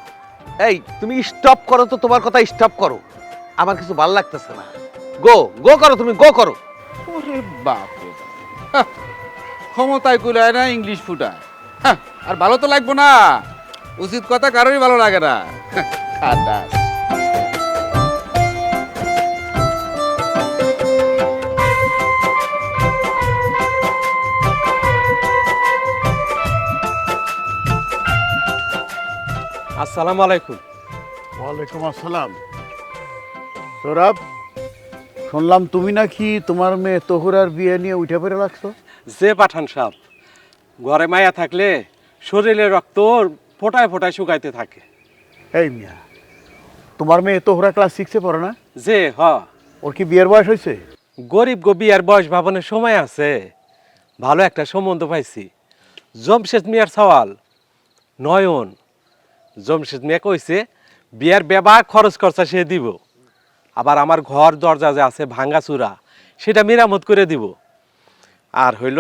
এই তুমি স্টপ করো তো, তোমার কথা স্টপ করো, আমার কিছু ভালো লাগতেছে না। গো গো করো, তুমি গো করো। ওরে বাপ রে বাপ। হাহ, ক্ষমতায় কুলায় না, ইংলিশ ফুটায়। হাহ, আর ভালো তো লাগবো না, উচিত কথা কারোরই ভালো লাগে না। হাহ, খাটাস। আসসালামু আলাইকুম। ওয়ালাইকুম আসসালাম। সৌরভ, শুনলাম তুমি নাকি তোমার মেয়ে তহুরার বিয়ে নিয়ে উঠে পড়ে লাগছো? যে পাঠান সাহেব, ঘরে মায়া থাকলে শরীরের রক্ত ওর ফোটায় ফোটায় শুকাইতে থাকে। এই মিয়া, তোমার মেয়ে তহুরা ক্লাস 6-এ পড়ে না? যে হ, ওর কি বিয়ের বয়স হয়েছে? গরিব গো বিয়ার বয়স ভাবনের সময় আছে। ভালো একটা সম্বন্ধ পাইছি, জমশেদ মিয়ার সওয়াল নয়ন। জমশেদ মিয়া কইছে বিয়ার বেবা খরচ খরচা সে দিব, আবার আমার ঘর দরজা যে আছে ভাঙ্গা চূড়া সেটা মেরামত করে দিব। আর হইল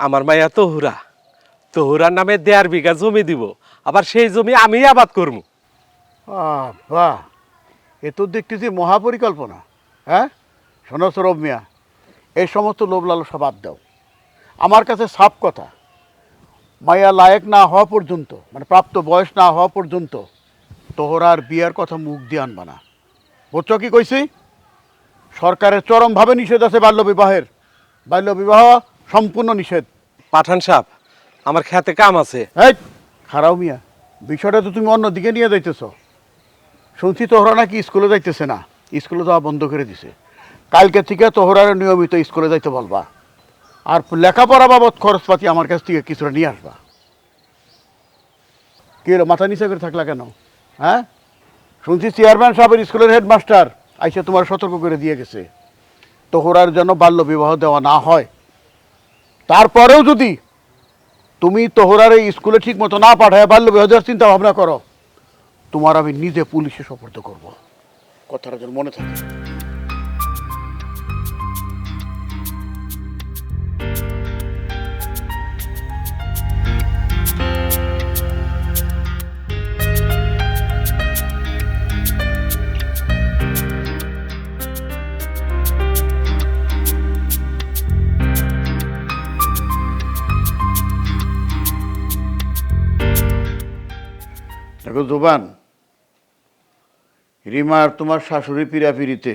আমার মাইয়া তহুরা, তহুরার নামে 1.5 বিঘা জমি দিব, আবার সেই জমি আমি আবাদ করবো। বাহ, এ তো দেখতেছি মহাপরিকল্পনা। হ্যাঁ, শোনো সৌরভ মিয়া, এই সমস্ত লোভ লালসা বাদ দাও। আমার কাছে সাফ কথা, মায়া লায়েক না হওয়া পর্যন্ত, মানে প্রাপ্ত বয়স না হওয়া পর্যন্ত তোহরার বিয়ার কথা মুখ দিয়ে আনবা না। বুঝছো কি কইছি? সরকারের চরমভাবে নিষেধ আছে বাল্যবিবাহের। বাল্যবিবাহ সম্পূর্ণ নিষেধ। পাঠান সাহেব, আমার খেতে কাম আছে। এই খারাও মিয়া, বিষয়টা তো তুমি অন্যদিকে নিয়ে যাইতেছ। শুনছি তোহরা নাকি স্কুলে যাইতেছে না, স্কুলে যাওয়া বন্ধ করে দিছে। কালকে থেকে তোহরার নিয়মিত স্কুলে যাইতে বলবা, আর লেখাপড়া বাবদ খরচপাতি আমার কাছ থেকে কিছুটা নিয়ে আসবা। কি হলো, মাথা নিচে করে থাকলা কেন? হ্যাঁ, শুনছি চেয়ারম্যান সাহেবের স্কুলের হেডমাস্টার আইসে তোমার সতর্ক করে দিয়ে গেছে তোহরার যেন বাল্য বিবাহ দেওয়া না হয়। তারপরেও যদি তুমি তোহরার এই স্কুলে ঠিক মতো না পাঠায় বাল্য বিবাহ দেওয়ার চিন্তা ভাবনা করো, তোমার আমি নিজে পুলিশে সোপর্দ করব। কথাটা যেন মনে থাকে। দেখো জোবান, রিমা আর তোমার শাশুড়ি পিড়াপিড়িতে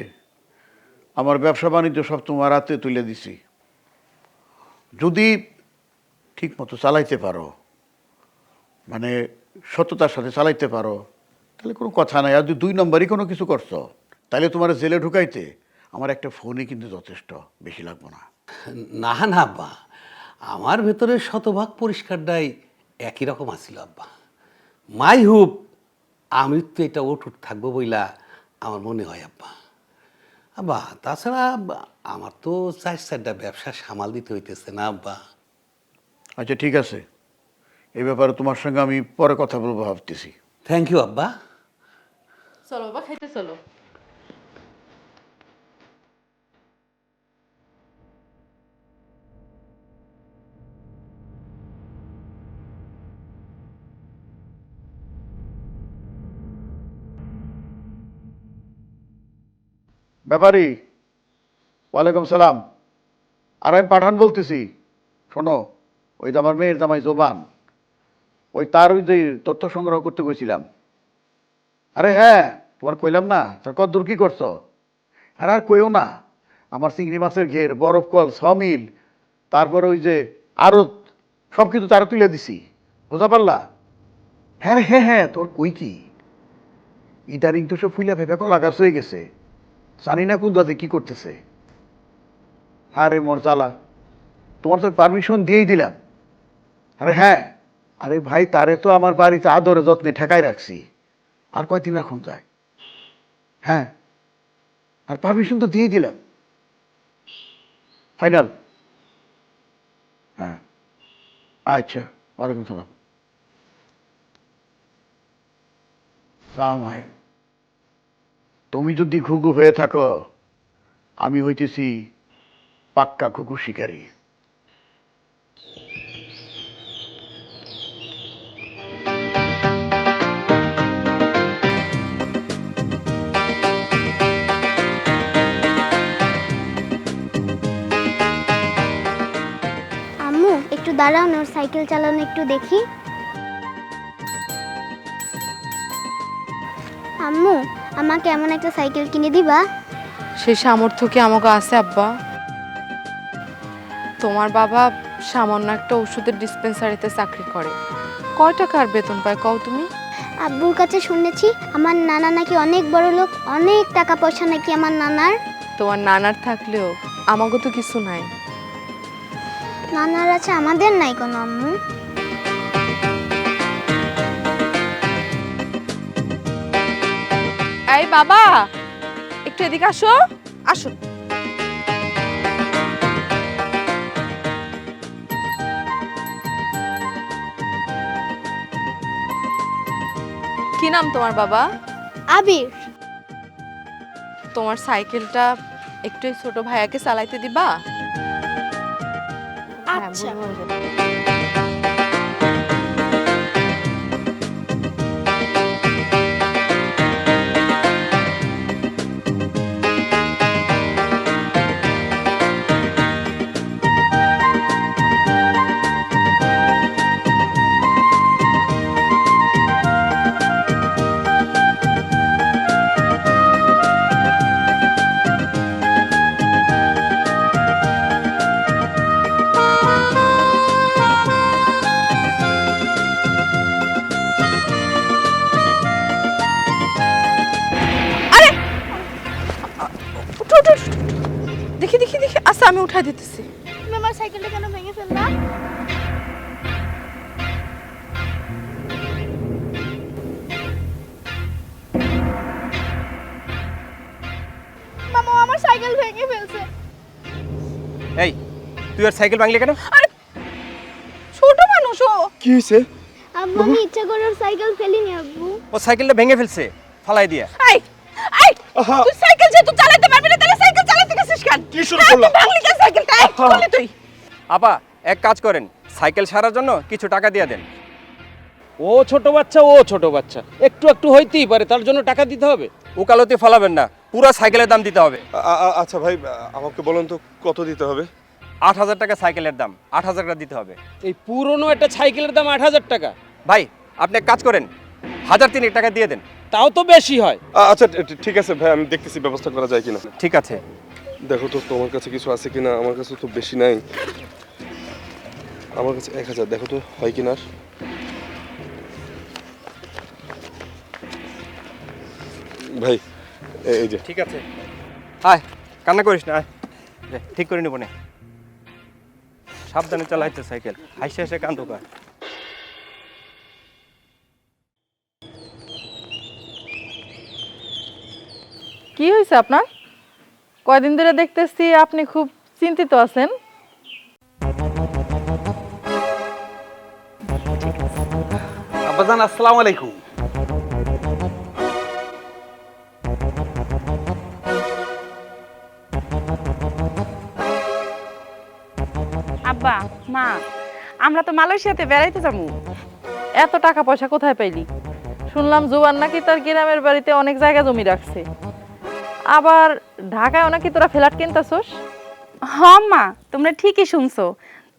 আমার ব্যবসা বাণিজ্য সব তোমার হাতে তুলে দিছি। যদি ঠিক মতো চালাইতে পারো, মানে সততার সাথে চালাইতে পারো, তাহলে কোনো কথা নাই। আর যদি 2 নম্বরই কোনো কিছু করছো, তাহলে তোমার জেলে ঢুকাইতে আমার একটা ফোনই কিন্তু যথেষ্ট, বেশি লাগবো না। না না বা, আমার ভেতরে শতভাগ পরিষ্কারটাই একই রকম আছিল আব্বা। মাই হুপ আমি তো এটা অটুট থাকবো বইলা আমার মনে হয় আব্বা। আব্বা তাছাড়া আমার তো 4-4টা ব্যবসা সামাল দিতে হইতেছে না আব্বা। আচ্ছা ঠিক আছে, এই ব্যাপারে তোমার সঙ্গে আমি পরে কথা বলবো ভাবতেছি। থ্যাংক ইউ আব্বা। চলো বাবা, খাইতে চলো। ব্যাপারী, ওয়ালাইকুম সালাম। আর আমি পাঠান বলতেছি। শোনো, ওই যে আমার মেয়ের জামাই জোবান, তার ওই যে তথ্য সংগ্রহ করতে গেছিলাম। আরে হ্যাঁ, তোমার কইলাম না, তার কদ্দূর কি করছো? আর কইও না, আমার চিংড়ি মাছের ঘের, বরফ কল, সমিল, তারপরে ওই যে আড়ত, সব কিছু তারা তুলে দিছি। বুঝা পারলা? হ্যাঁ হ্যাঁ হ্যাঁ, তোর কই কি ইদারিং তো সব ফুইলা ভেবে কলা গাছ হয়ে গেছে। জানি না কোন দাদে কি করতেছে। আরে মোর চালা, তোমার তো পারমিশন দিয়েই দিলাম। আরে হ্যাঁ, আরে ভাই, তারে তো আমার বাড়িতে আদরে যত্নে ঠেকাই রাখছি। আর কয়দিন এখন যায়? হ্যাঁ, আর পারমিশন তো দিয়েই দিলাম। ফাইনাল? হ্যাঁ, আচ্ছা, ওয়ালাইকুম সালাম। সালাম ভাই। তুমি যদি ঘুঘু হয়ে থাকো, আমি হইতেছি পাক্কা ঘুঘু শিকারী। আম্মু একটু দাঁড়াও না, ওর সাইকেল চালানো একটু দেখি। আম্মু, আমাকে এমন একটা সাইকেল কিনে দিবা? সেই সামর্থ্য কি আমাকে আছে আব্বা? তোমার বাবা সামান্য একটা ওষুধের ডিসপেন্সারিতে চাকরি করে, কয় টাকার বেতন পায় কও তুমি? আব্বুর কাছে শুনেছি আমার নানা নাকি অনেক বড় লোক, অনেক টাকা পয়সা নাকি আমার নানার। তোমার নানার থাকলেও আমাকে তো কিছু নাই। নানার আছে, আমাদের নাই কোনো আম্মু। এই বাবা, একটু এদিকে আসো, আসো। কি নাম তোমার বাবা? আবির। তোমার সাইকেলটা একটু এই ছোট ভাইয়াকে চালাইতে দিবা? আচ্ছা। উঠো, উঠো, উঠো, উঠো। দেখি দেখি দেখি, আচ্ছা আমি উঠাই দিতেছি। তুমি আমার সাইকেলটা কেন ভেঙে ফেললা? মামা আমার সাইকেল ভেঙে ফেলছে। এই তুই আর সাইকেল ভাঙলি কেন? আরে ছোট মানুষ ও। কি হয়েছে? আব্বু, আমি ইচ্ছা করে ওর সাইকেল ফেলিনি আব্বু। ও সাইকেলটা ভেঙে ফেলছে, ফালাই দিয়া। এই এই, তুই সাইকেল যেহেতু চালাতে পারবি না, তাহলে সাইকেল চালাতে গেছিস কেন? কি শুরু করলাম? ভাঙলি কেন সাইকেলটা? এই, কি বললি তুই? আপা এক কাজ করেন, সাইকেল সারার জন্য কিছু টাকা দিয়ে দেন। ও ছোট বাচ্চা একটু একটু হইতেই পারে, তার জন্য টাকা দিতে হবে। ওকালতি ফলাবেন না, পুরো সাইকেলের দাম দিতে হবে। আচ্ছা ভাই, আমাকে বলুন তো কত দিতে হবে? 8,000 টাকা সাইকেলের দাম, 8,000 টাকা দিতে হবে। এই পুরনো একটা সাইকেলের দাম 8,000 টাকা, ভাই আপনি এক কাজ করেন, 1,003 টাকা দিয়ে দেন। তাও তো বেশি হয়। আচ্ছা ঠিক আছে ভাই, আমি দেখতেছি ব্যবস্থা করা যায় কিনা। ঠিক আছে। দেখো তো তোমার কাছে কিছু আছে কিনা, আমার কাছে তো বেশি নাই। আমার কাছে 1,000, দেখো তো হয় কিনা। ভাই এই যে। ঠিক আছে, আয় কান্না করিস না, আয় ঠিক করে নেব। সাবধানে চালাইতে সাইকেল, হাসে হাসে কান্দো কার। কি হয়েছে আপনার? কয়দিন ধরে দেখতেছি আপনি খুব চিন্তিত আছেন। আব্বাজান আসসালামু আলাইকুম। আব্বা, মা, আমরা তো মালয়েশিয়াতে বেড়াইতে যাবো। এত টাকা পয়সা কোথায় পাইলি? শুনলাম জুয়ান নাকি তার গ্রামের বাড়িতে অনেক জায়গা জমি রাখছে, আবার ঢাকায় নাকি তোরা ফ্ল্যাট কিনতাছস। হ্যাঁ মা, তোমরা ঠিকই শুনছো।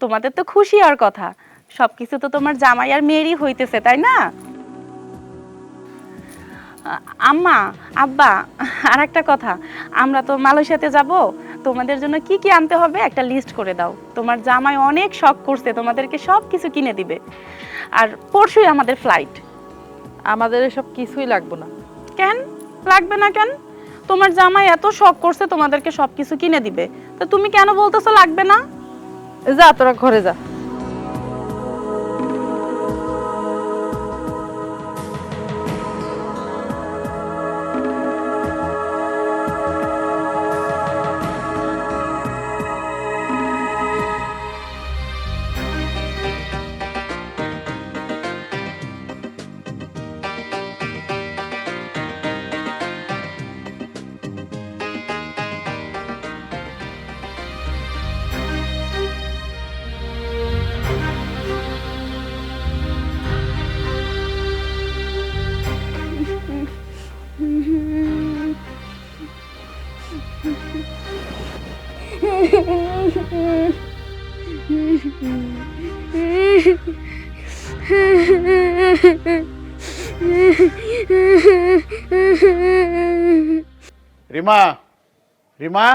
তোমাদের তো খুশি হওয়ার কথা, সবকিছু তো তোমার জামাই আর মেয়েরই হইতেছে, তাই না? আম্মা, আব্বা, আর একটা কথা, আমরা তো মালয়েশিয়াতে যাব, তোমাদের জন্য কি কি আনতে হবে একটা লিস্ট করে দাও। তোমার জামাই অনেক শখ করছে, তোমাদেরকে সব কিছু কিনে দিবে। আর পরশুই আমাদের ফ্লাইট। আমাদের এসব কিছুই লাগবে না। কেন লাগবে না? কেন? তোমার জামাই এত শখ করছে তোমাদেরকে সব কিছু কিনে দিবে, তো তুমি কেন বলতেছো লাগবে না? যা তোরা ঘরে যা। রিমা, রিমা,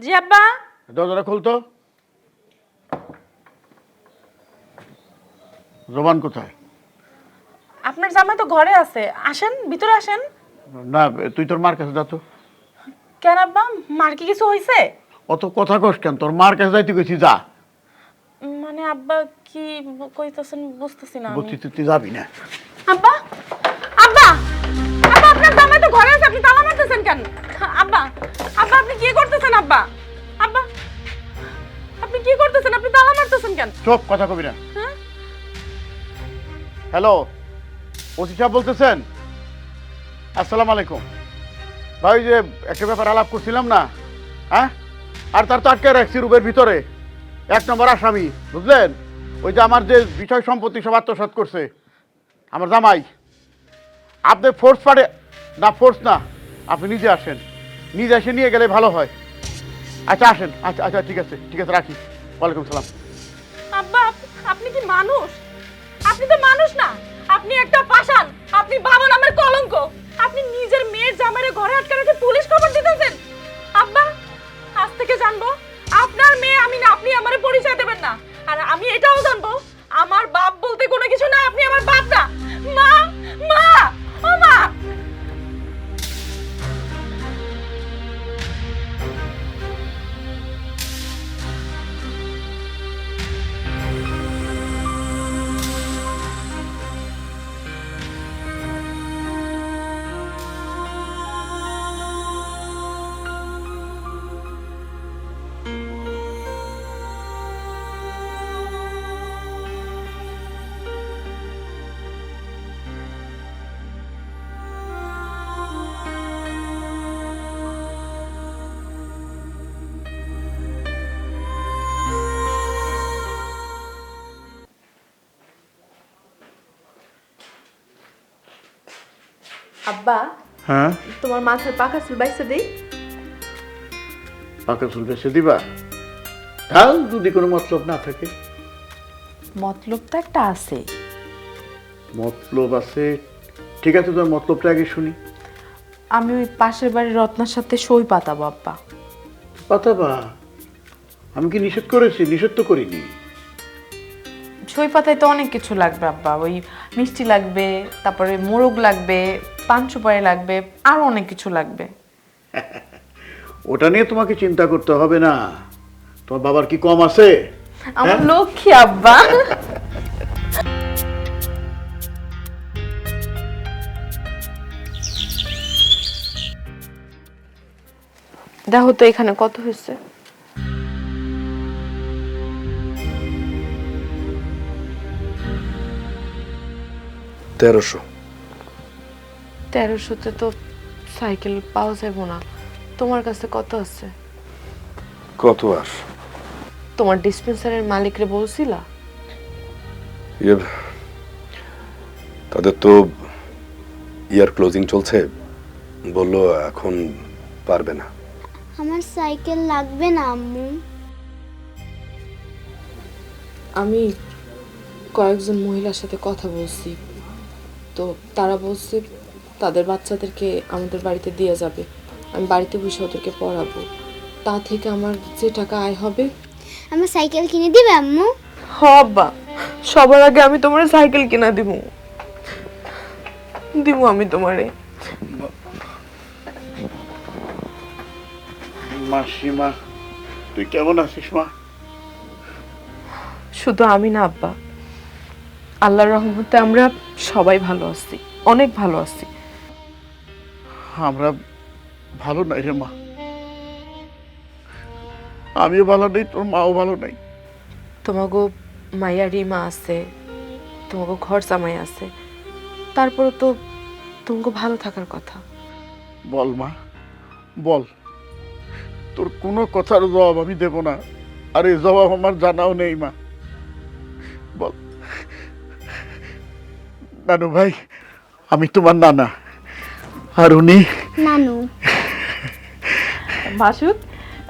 জি আব্বা। দরজাটা খুলতো। জবান কোথায়? আপনার জামাই তো ঘরে আছে, আসেন ভিতরে আসেন। না, তুই তোর মার কাছে যা তো। কেন আব্বা, মার কি কিছু হয়েছে? অত কথা কস কেন? তোর মার কাছে যাইতে গেছি, যা। মানে আব্বা কি কইতাছেন বুঝতেছি না আমি। বলছি তুই যাবি না। আব্বা, আব্বা, আব্বা, আপনার জামাই তো ঘরে আছে, আপনি তালা মারতেছেন কেন? আব্বা, আব্বা, আপনি কি করতেছেন? আব্বা, আব্বা, আপনি কি করতেছেন? আপনি তালা মারতেছেন কেন? চুপ, কথা কবি না। হ্যালো, ওসি সাহেব বলতেছেন? আসসালামু আলাইকুম ভাই, যে একটা ব্যাপার আলাপ করছিলাম না, হ্যাঁ, আর তার তো আটকে রাখছি রুমের ভিতরে, 1 নম্বর আসামি, বুঝলেন? ওই যে আমার যে বিষয় সম্পত্তি সব আত্মসাৎ করছে আমার জামাই। আপনি ফোর্স পারে না, ফোর্স না, আপনি নিজে আসেন, নিজে এসে নিয়ে গেলে ভালো হয়। আচ্ছা আসেন, আচ্ছা আচ্ছা, ঠিক আছে ঠিক আছে, রাখি। ওয়ালাইকুম সালাম। আব্বা, আপনি কি মানুষ? আপনি তো মানুষ না, আপনি একটা পাষাণ, আপনি বাবা নামের কলঙ্ক। আপনি নিজের মেয়ের জামাইরে ঘরে আটকে রেখে পুলিশ খবর দিতেছেন। আব্বা, আজ থেকে জানবো আপনার মেয়ে আমি না, আপনি আমারে পরিচয় দেবেন না। আর আমি এটাও জানবো আমার বাপ বলতে কোনো কিছু না, আপনি আমার বাপ না। মা, মা, ও মা। আব্বা, হ্যাঁ, তোমার মাথার পাকা চুল বাইসে দেই। পাকা চুল বেছে দিবা? তাও যদি কোনো মতলব না থাকে। মতলব তো একটা আছে। মতলব আছে, ঠিক আছে, তোর মতলবটা আগে শুনি। আমি ওই পাশের বাড়ির রত্নার সাথে সই পাতাবো আব্বা। পাতাবা? আমি কি নিষেধ করেছি? নিষেধ তো করিনি। সই পাতায় তো অনেক কিছু লাগবে আব্বা, ওই মিষ্টি লাগবে, তারপরে মোরগ লাগবে, পান সুপারি লাগবে, আরো অনেক কিছু লাগবে। ওটা নিয়ে তোমাকে চিন্তা করতে হবে না। তোমার বাবার কি কম আছে? আমার লক্ষ্মী আব্বা। দেখো তো এখানে কত হয়েছে। 1300। 1300-তে তো সাইকেল পাওয়া যাবে না। তোমার কাছে কত আছে? কত আর? তোমার ডিসপেন্সারের মালিকরে বলছিলা? তাদের তো ইয়ার ক্লোজিং চলছে, বললো এখন পারবে না। আমার সাইকেল লাগবে না আম্মু। আমি কয়েকজন মহিলার সাথে কথা বলছি, তো তারা বলছে তাদের বাচ্চাদেরকে আমাদের বাড়িতে দিয়ে যাবে, আমি বাড়িতে বসে ওদেরকে পড়াবো, তা থেকে আমার যে টাকা আয় হবে। আমার সাইকেল কিনে দিবে আম্মু? হবা, সবার আগে আমি তোমার সাইকেল কিনা দিব আমি তোমারে। মাসিমা, তুই কেমন আছিস মা? শুধু আমি না আব্বা, আল্লাহর রহমতে আমরা সবাই ভালো আছি, অনেক ভালো আছি। আমরা ভালো নাই রে মা, আমিও ভালো নেই, তোর মাও ভালো নাই। তোমাগো মাইয়া রিমা আছে, তোমাগো ঘর জামাই আছে, তারপরে তো তোমাকে ভালো থাকার কথা। বল মা, বল, তোর কোনো কথার জবাব আমি দেব না, আর এই জবাব আমার জানাও নেই মা। বল। নানু ভাই, আমি তোমার নানা, আর উনি নানু। মাসুদ,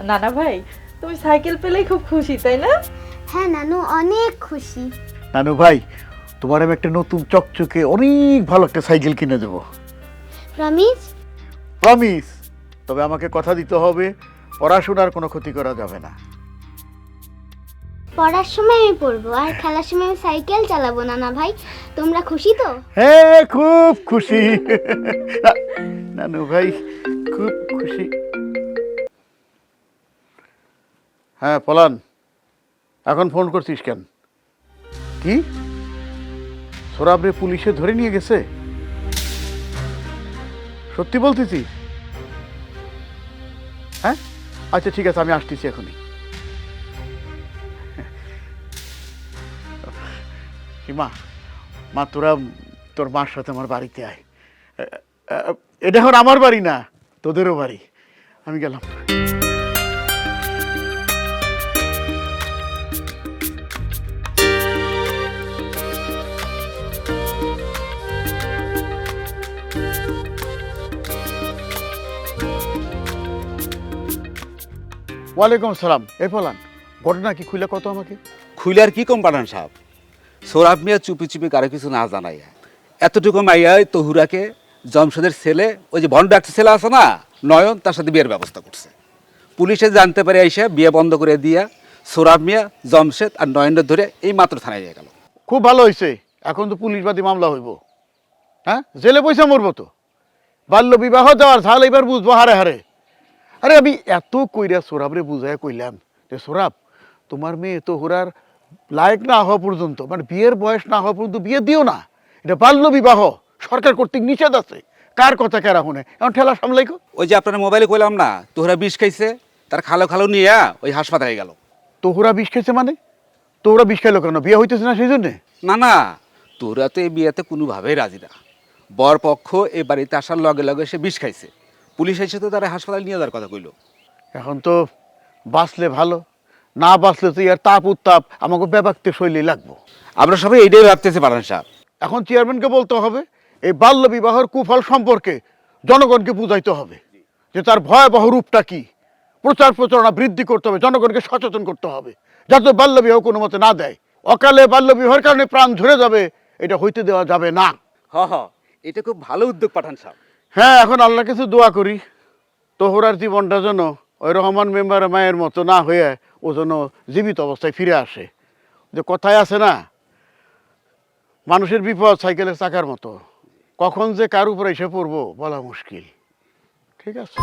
নানা ভাই, তুমি সাইকেল পেলেই খুব খুশি তাই না? হ্যাঁ নানু, অনেক খুশি। নানু ভাই, তোমার আমি একটা নতুন চকচকে অনেক ভালো একটা সাইকেল কিনে দেবো। প্রমিস? প্রমিস। তবে আমাকে কথা দিতে হবে, পড়াশোনার কোনো ক্ষতি করা যাবে না। পড়ার সময় আমি পড়বো, আর খেলার সময় আমি সাইকেল চালাবো। নানা ভাই, তোমরা খুশি তো? হ্যাঁ, খুব খুশি। নানু ভাই খুব খুশি। হ্যাঁ পলান, এখন ফোন করছিস কেন? কি সোরাবরে পুলিশে ধরে নিয়ে গেছে? সত্যি বলতেছি? হ্যাঁ আচ্ছা ঠিক আছে, আমি আসতেছি এখনই। মা, মা তোরা তোর মার সাথে আমার বাড়িতে আয়। এটা এখন আমার বাড়ি না, তোদেরও বাড়ি। আমি গেলাম। ওয়ালাইকুম আসসালাম। এই ফলান, ঘটনা কি খুলে কত আমাকে? খুইলে আর কি কম পাঠান সাহেব, সোরাব মিয়া চুপি চুপি কারো কিছু না জানাইয়া এতটুকু মাইয়াই তহুরাকে জমশেদের ছেলে, ওই যে ভন্ড একটা ছেলে আছে না নয়ন, তার সাথে বিয়ের ব্যবস্থা করছে। পুলিশে জানতে পারে এসে বিয়ে বন্ধ করে দিয়া সোরাব মিয়া জমশেদ আর নয়নের ধরে এই মাত্র থানায় নিয়ে গেল। খুব ভালো হয়েছে, এখন তো পুলিশবাদী মামলা হইব। হ্যাঁ, জেলে পয়সা মরবো তো। বাল্য বিবাহ দেওয়ার ঝাল এবার বুঝবো হারে হারে। আরে আমি এত কইরা সোরাবরে বুঝায় কইলাম যে সোরাব, তোমার মেয়ে তো হোরার লায়ক না হওয়া পর্যন্ত, মানে বিয়ের বয়স না হওয়া পর্যন্ত বিয়ে দিও না, এটা বাল্য বিবাহ, সরকার কর্তৃক নিষেধ আছে। কার কথা কেরা শুনে? এখন ঠেলা সামলাইকো। ওই যে আপনার মোবাইলে কইলাম না, তোহরা বিষ খাইছে, তার খালো খালো নিয়ে ওই হাসপাতালে গেল। তোহরা বিষ খেয়েছে মানে? তোহরা বিষ খাইলো কেন? বিয়ে হইতেছে না সেই জন্যে? না না, তোরা তো এই বিয়েতে কোনোভাবেই রাজি না। বর পক্ষ এই বাড়িতে আসার লগে লগে সে বিষ খাইছে, পুলিশ এসে তো তারা হাসপাতালে নিয়ে যাওয়ার কথা কইলো। এখন তো বাঁচলে ভালো, না বাঁচলে তো ইয়ার তাপ উত্তাপ আমাকে ব্যাপারতে শৈলী লাগবো। আমরা সবাই এইটাই ভাবতেছি পাঠান সাহেব। এখন চেয়ারম্যানকে বলতে হবে এই বাল্য বিবাহের কুফল সম্পর্কে জনগণকে বুঝাইতে হবে, যে তার ভয়াবহ রূপটা কি। প্রচার প্রচারণা বৃদ্ধি করতে হবে, জনগণকে সচেতন করতে হবে, যাতে বাল্য বিবাহ কোনো মতে না দেয়। অকালে বাল্য বিবাহের কারণে প্রাণ ঝরে যাবে, এটা হইতে দেওয়া যাবে না। এটা খুব ভালো উদ্যোগ পাঠান সাহেব। হ্যাঁ, এখন আল্লাহ কিছু দোয়া করি তোহরার জীবনটা যেন ওই রহমান মেম্বার মায়ের মতো না হয়ে ও যেন জীবিত অবস্থায় ফিরে আসে। যে কথায় আছে না, মানুষের বিপদ সাইকেলের চাকার মতো, কখন যে কার উপরে এসে পড়বো বলা মুশকিল। ঠিক আছে।